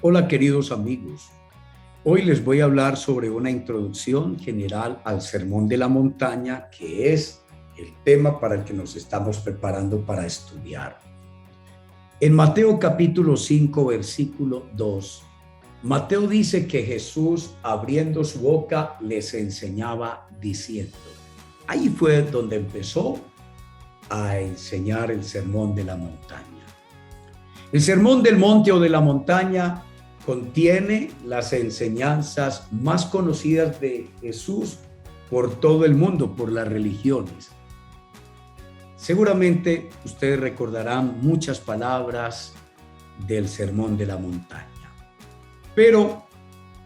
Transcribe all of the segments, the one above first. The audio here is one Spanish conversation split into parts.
Hola queridos amigos, hoy les voy a hablar sobre una introducción general al Sermón de la Montaña, que es el tema para el que nos estamos preparando para estudiar. En Mateo capítulo 5, versículo 2, Mateo dice que Jesús, abriendo su boca, les enseñaba diciendo. Ahí fue donde empezó a enseñar el Sermón de la Montaña. El Sermón del Monte o de la Montaña contiene las enseñanzas más conocidas de Jesús por todo el mundo, por las religiones. Seguramente ustedes recordarán muchas palabras del Sermón de la Montaña, pero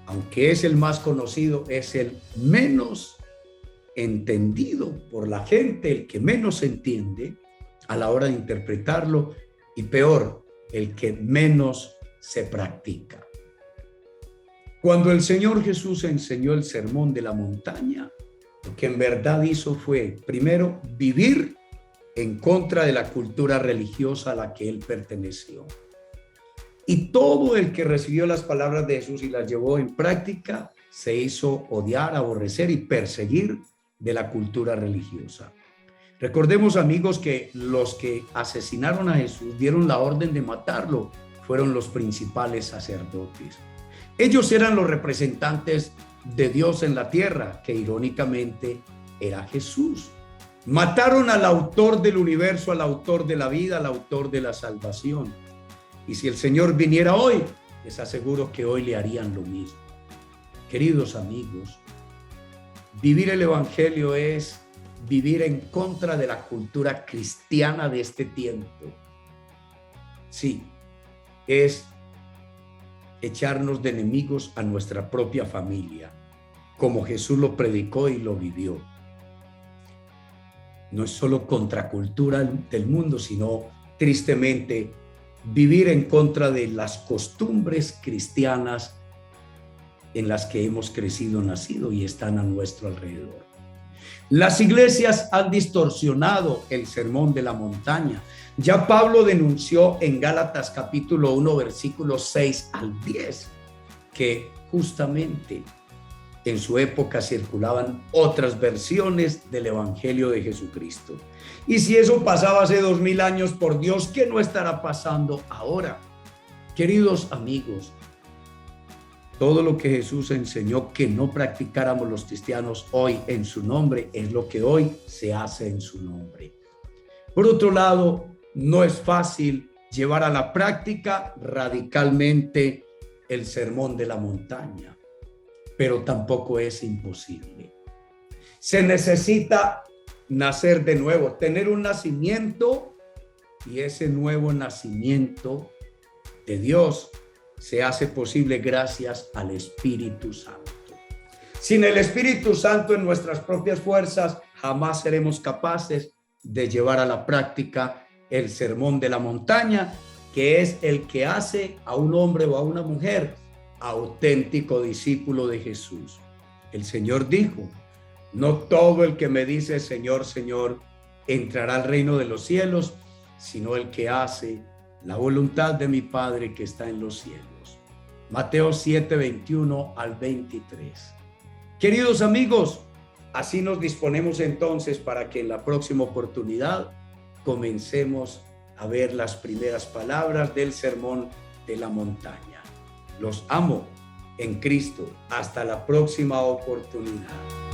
aunque es el más conocido, es el menos entendido por la gente, el que menos entiende a la hora de interpretarlo, y peor, el que menos se practica. Cuando el Señor Jesús enseñó el Sermón de la Montaña, lo que en verdad hizo fue, primero, vivir en contra de la cultura religiosa a la que él perteneció. Y todo el que recibió las palabras de Jesús y las llevó en práctica, se hizo odiar, aborrecer y perseguir de la cultura religiosa. Recordemos, amigos, que los que asesinaron a Jesús, dieron la orden de matarlo, fueron los principales sacerdotes. Ellos eran los representantes de Dios en la tierra, que irónicamente era Jesús. Mataron al autor del universo, al autor de la vida, al autor de la salvación. Y si el Señor viniera hoy, les aseguro que hoy le harían lo mismo. Queridos amigos, vivir el Evangelio es vivir en contra de la cultura cristiana de este tiempo. Sí, es echarnos de enemigos a nuestra propia familia, como Jesús lo predicó y lo vivió. No es solo contracultura del mundo, sino tristemente vivir en contra de las costumbres cristianas en las que hemos crecido, nacido y están a nuestro alrededor. Las iglesias han distorsionado el Sermón de la Montaña. Ya Pablo denunció en Gálatas capítulo 1, versículos 6 al 10, que justamente en su época circulaban otras versiones del Evangelio de Jesucristo. Y si eso pasaba hace 2000 años, por Dios, ¿qué no estará pasando ahora? Queridos amigos, todo lo que Jesús enseñó que no practicáramos los cristianos hoy en su nombre es lo que hoy se hace en su nombre. Por otro lado, no es fácil llevar a la práctica radicalmente el Sermón de la Montaña, pero tampoco es imposible. Se necesita nacer de nuevo, tener un nacimiento, y ese nuevo nacimiento de Dios se hace posible gracias al Espíritu Santo. Sin el Espíritu Santo en nuestras propias fuerzas, jamás seremos capaces de llevar a la práctica el Sermón de la Montaña, que es el que hace a un hombre o a una mujer auténtico discípulo de Jesús. El Señor dijo: no todo el que me dice Señor, Señor, entrará al reino de los cielos, sino el que hace la voluntad de mi Padre que está en los cielos. Mateo 7, 21 al 23. Queridos amigos, así nos disponemos entonces para que en la próxima oportunidad comencemos a ver las primeras palabras del Sermón de la Montaña. Los amo en Cristo. Hasta la próxima oportunidad.